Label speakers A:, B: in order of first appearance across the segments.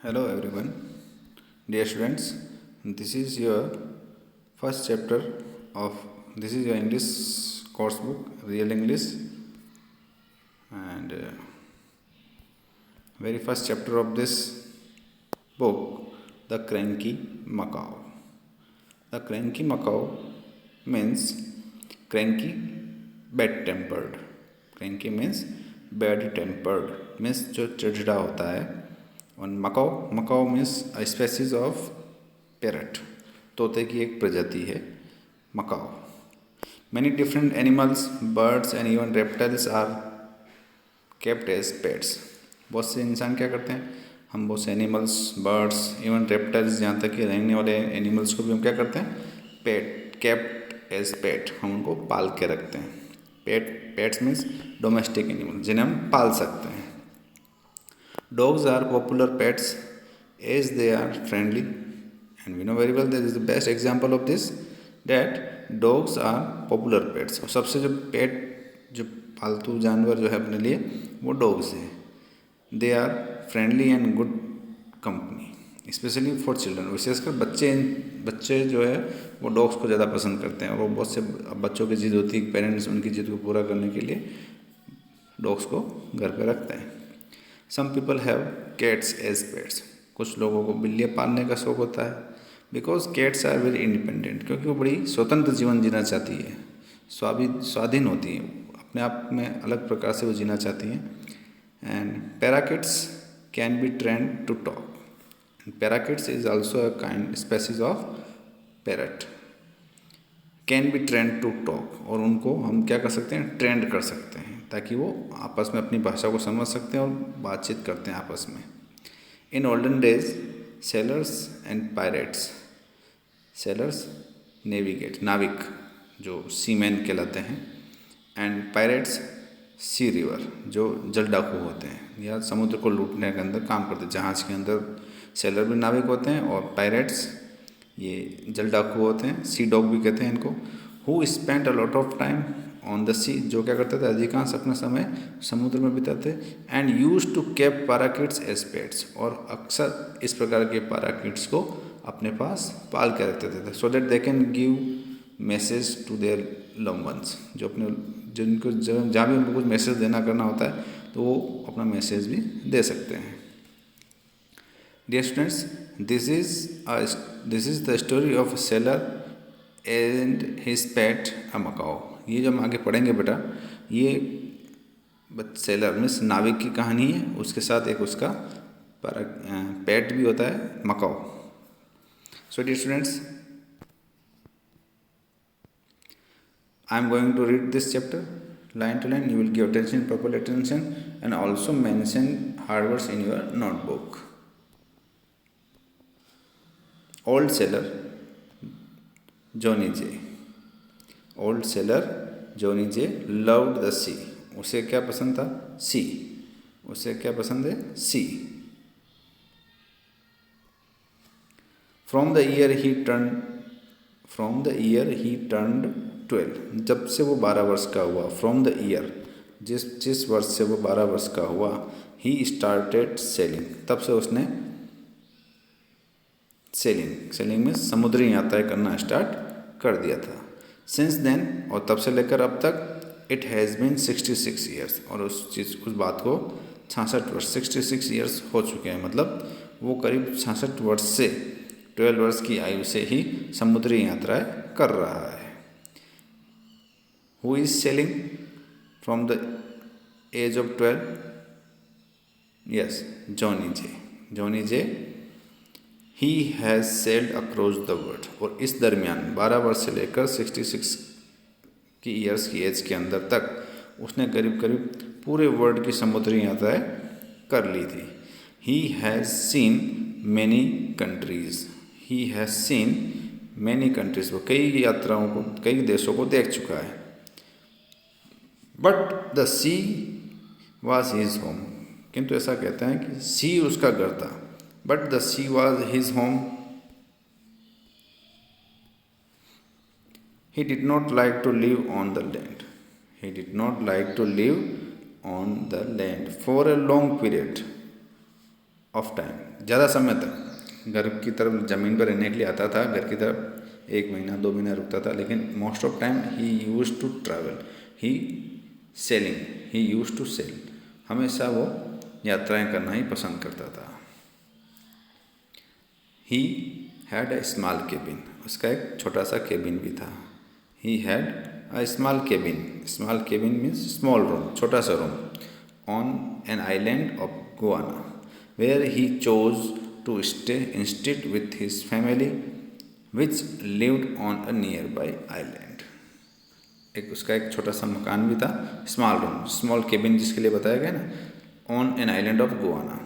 A: Hello everyone, dear students. This is your first chapter of this is your English course book, Real English, and very first chapter of this book, The Cranky Macaw. The Cranky Macaw means cranky, bad-tempered. Cranky means bad-tempered, means जो चिड़चिड़ा होता है. और macaw means a species of parrot, तोते की एक प्रजाति है macaw. Many different animals, birds and even reptiles are kept as pets. बहुत से इंसान क्या करते हैं, हम बहुत से एनिमल्स, बर्ड्स, इवन रेप्टाइल्स, जहाँ तक कि रहने वाले एनिमल्स को भी हम क्या करते हैं, केप्ट एज पेट, हम उनको पाल के रखते हैं. पेट्स मीन्स डोमेस्टिक एनिमल, जिन्हें हम पाल सकते हैं. Dogs are popular pets as they are friendly, and we know very well that is the best example of this, that dogs are popular pets. और सबसे जो पालतू जानवर जो है अपने लिए वो डॉग्स हैं. They are friendly and good company, specially for children. विशेषकर बच्चे जो है वो डॉग्स को ज़्यादा पसंद करते हैं. और वो बहुत से बच्चों की जिद होती है, पेरेंट्स उनकी जिद को पूरा करने के लिए डॉग्स को घर पे रखते हैं. Some people have cats as pets. कुछ लोगों को बिल्लियाँ पालने का शौक़ होता है. Because cats are very independent, क्योंकि वो बड़ी स्वतंत्र जीवन जीना चाहती है, स्वाधीन होती हैं, अपने आप में अलग प्रकार से वो जीना चाहती हैं. And parakeets can be trained to talk. Parakeets is also a kind species of parrot. Can be trained to talk, और उनको हम क्या कर सकते हैं, ट्रेंड कर सकते हैं, ताकि वो आपस में अपनी भाषा को समझ सकते हैं और बातचीत करते हैं आपस में. In olden days sellers and pirates, sellers नाविक जो सीमैन कहलाते हैं, एंड पायरेट्स सी रिवर जो जल डाकू होते हैं या समुद्र को लूटने के अंदर काम करते हैं. जहाज़ के अंदर सेलर भी नाविक होते हैं और पायरेट्स ये जल डाकू होते हैं, सी डॉग भी कहते हैं इनको. Who spend a lot of time on the sea, जो क्या करते थे, अधिकांश अपना समय समुद्र में बिताते. And use to keep parakeets as pets, और अक्सर इस प्रकार के पैराकिट्स को अपने पास पाल के रखते थे, so that they can give message to their loved ones. जो अपने जिनको जहाँ भी उनको कुछ मैसेज देना करना होता है तो वो अपना मैसेज भी दे सकते हैं. Dear students, this is the story of sailor and his pet a macaw. ये जो हम आगे पढ़ेंगे बेटा, ये सेलर मीन्स नाविक की कहानी है, उसके साथ एक उसका पेट भी होता है macaw. So dear students, I am going to read this chapter line to line. You will give attention, proper attention, and also mention hard words in your notebook. Old sailor Johnny J. Old sailor Johnny J loved the sea. उसे क्या पसंद था, सी. उसे क्या पसंद है, सी. From the year he turned 12, जब से वो 12 वर्ष का हुआ. फ्रॉम द ईयर, जिस वर्ष से वो 12 वर्ष का हुआ, ही स्टार्टेड सेलिंग, तब से उसने सेलिंग में समुद्री यात्राएं करना स्टार्ट कर दिया था. सिंस देन, और तब से लेकर अब तक, इट हैज़ बीन 66 ईयर्स, और उस बात को 66 वर्ष 66 ईयर्स हो चुके हैं. मतलब वो करीब 66 वर्ष से 12 वर्ष की आयु से ही समुद्री यात्राएं कर रहा है. Who is sailing from the age of 12? Yes, Johnny J. Johnny J. He has sailed across the world. और इस दरमियान 12 वर्ष से लेकर 66 की ईयर्स की एज के अंदर तक उसने करीब करीब पूरे वर्ल्ड की समुद्री यात्राएं कर ली थी. He has seen many countries. He has seen many countries. वो कई देशों को देख चुका है. But the sea was his home, किंतु ऐसा कहते हैं कि सी उसका घर था. But the sea was his home. He did not like to live on the land. He did not like to live on the land for a long period. Of time, ज़्यादा समय तक घर की तरफ ज़मीन पर रहने के लिए आता था, घर की तरफ 1 महीना 2 महीना रुकता था, लेकिन most of time he use to travel, he sailing, he use to sail, हमेशा वो यात्राएं करना ही पसंद करता था। He had a small cabin, उसका एक छोटा सा केबिन भी था। He had a small cabin means small room, छोटा सा room, on an island of Guana, where he chose to stay instead with his family which lived on a nearby island. उसका एक छोटा सा मकान भी था, स्मॉल रूम, स्मॉल केबिन जिसके लिए बताया गया ना, on an island of Guana,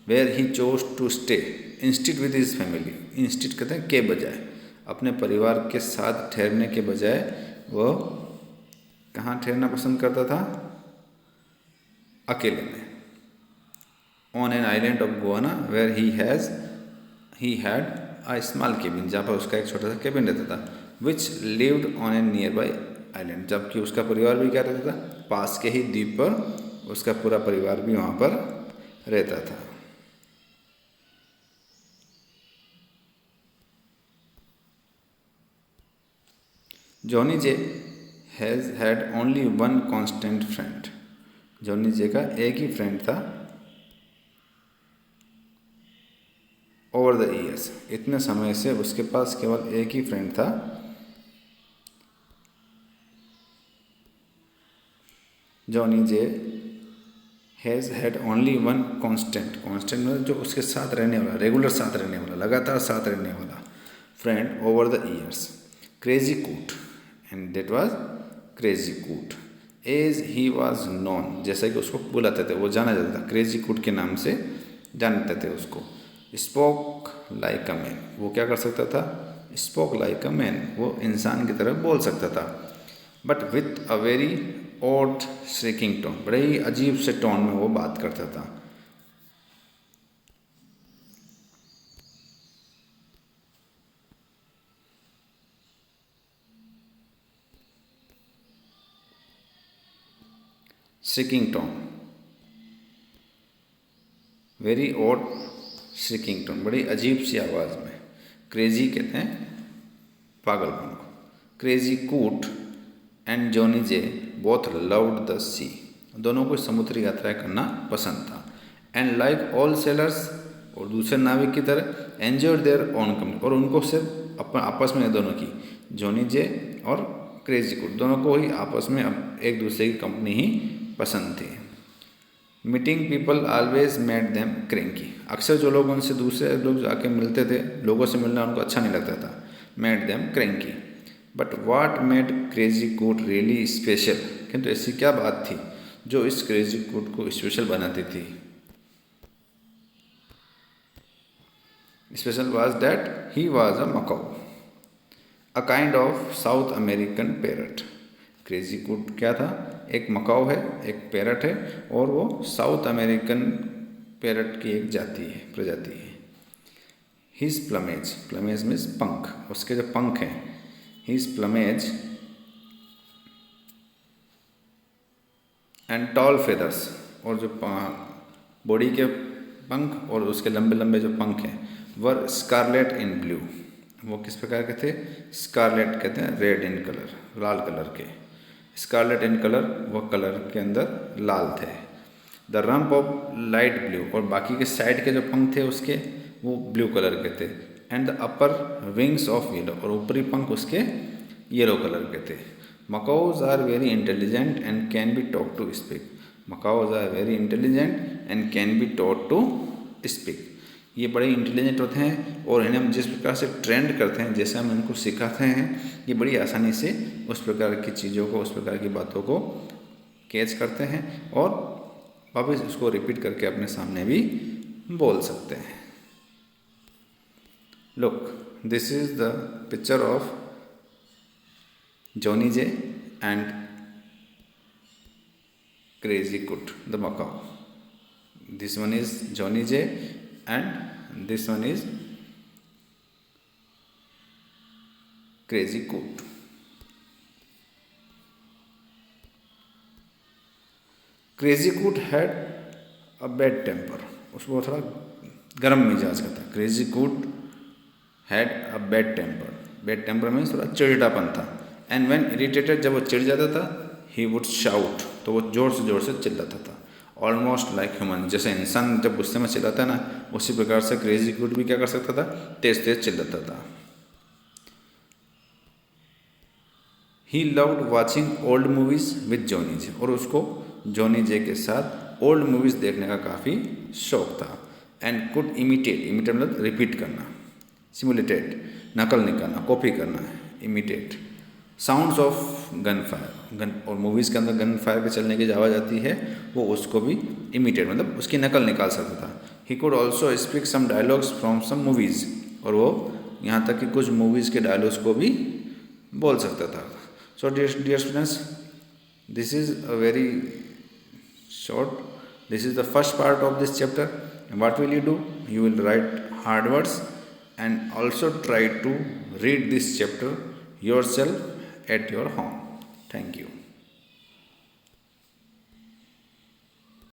A: where he chose to stay instead with his family. Instead कहते हैं के बजाय, अपने परिवार के साथ ठहरने के बजाय वह कहाँ ठहरना पसंद करता था? अकेले में। On an island of Guana where he had a small cabin, जहाँ पर उसका एक छोटा सा केबिन रहता था, which lived on an nearby island, जबकि उसका परिवार भी क्या रहता था? पास के ही द्वीप पर उसका पूरा परिवार भी वहाँ पर रहता था। Johnny J has had only one constant friend, Johnny J का एक ही फ्रेंड था ओवर द ईयर्स, इतने समय से उसके पास केवल एक ही फ्रेंड था। Johnny J has had only one constant मतलब जो उसके साथ रहने वाला, रेगुलर साथ रहने वाला, लगातार साथ रहने वाला friend over the years, crazy Coot, and that was crazy कूट, एज ही वाज नॉन, जैसा कि उसको बुलाते थे, वो जाना जाता था, क्रेजी कूट के नाम से जानते थे उसको। स्पोक लाइक अ मैन, वो क्या कर सकता था? स्पोक लाइक अ मैन, वो इंसान की तरह बोल सकता था, but with a very odd shrieking tone, बड़े ही अजीब से टोन में वो बात करता था। Shrieking tone, very odd shrieking tone, बड़ी अजीब सी आवाज़ में। क्रेजी कहते हैं पागलपन को। Crazy Coot and Johnny J both loved the sea, दोनों को समुद्री यात्राएं करना पसंद था। एंड लाइक ऑल सेलर्स, और दूसरे नाविक की तरह, एंजॉयड देयर ओन कंपनी, और उनको सिर्फ अपन आपस में दोनों की, जॉनी जे और क्रेजी कूट, दोनों को ही आपस में एक दूसरे की कंपनी ही पसंद थी। Meeting people always made them cranky, अक्सर जो लोग उनसे दूसरे लोग जाके मिलते थे, लोगों से मिलना उनको अच्छा नहीं लगता था। Made them cranky, but what made crazy कूट रियली स्पेशल, किंतु ऐसी क्या बात थी जो इस क्रेजी कूट को स्पेशल बनाती थी? Special was that he was a Macau, a kind of south American parrot. Crazy कूट क्या था? एक मकाऊ है, एक पैरट है, और वो साउथ अमेरिकन पैरट की एक जाति है, प्रजाति है। हिज प्लमेज, प्लमेज मीन्स पंख, उसके जो पंख हैं, his plumage and tall feathers, और जो बॉडी के पंख और उसके लंबे लंबे जो पंख हैं, वर स्कारलेट इन ब्लू, वो किस प्रकार के थे? स्कारलेट कहते हैं red in colour, Lal colour के। स्कारलेट इन कलर, वो कलर के अंदर लाल थे। The rump of light blue, और बाकी के साइड के जो पंख थे उसके, वो ब्लू कलर के थे। And the upper wings of yellow, और ऊपरी पंख उसके येलो कलर के थे। Macaws are very intelligent and can be taught to speak, macaws are very intelligent and can be taught to speak, ये बड़े इंटेलिजेंट होते हैं और इन्हें हम जिस प्रकार से ट्रेंड करते हैं, जैसे हम इनको सिखाते हैं, ये बड़ी आसानी से उस प्रकार की चीज़ों को, उस प्रकार की बातों को कैच करते हैं और वापस उसको रिपीट करके अपने सामने भी बोल सकते हैं। Look, this is the picture of Johnny J and Crazy Coot the macaw. This one is Johnny J and this one is Crazy Coot. Crazy Coot had a bad temper, उसको थोड़ा गर्म मिजाज का था। Crazy Coot had a bad temper, bad temper में थोड़ा चिड़चिड़ापन था। एंड व्हेन इरिटेटेड, जब वो चिढ़ जाता था, ही वुड शाउट, तो वो जोर से चिल्लाता था। ऑलमोस्ट लाइक ह्यूमन, जैसे इंसान जब गुस्से में चिल्लाता है ना, उसी प्रकार से क्रेजी कुड भी क्या कर सकता था, तेज तेज चिल्लाता था। He loved watching old movies with Johnny J, और उसको जॉनी जे के साथ ओल्ड मूवीज देखने का काफ़ी शौक था। एंड कुड इमिटेट, इमिटेट मतलब रिपीट करना, सिमुलेटेड नकल निकालना, कॉपी करना, imitate sounds of gun fire, gun, और मूवीज़ के अंदर गन फायर के चलने की जो आवाज़ आती है वो उसको भी इमिटेट मतलब उसकी नकल निकाल सकता था। He could also speak some dialogues from some movies, और वो यहाँ तक कि कुछ मूवीज़ के डायलॉग्स को भी बोल सकता था। So dear students, this is a very short, this is the first part of this chapter. And what will you do? You will write hard words and also try to read this chapter yourself at your home. Thank you.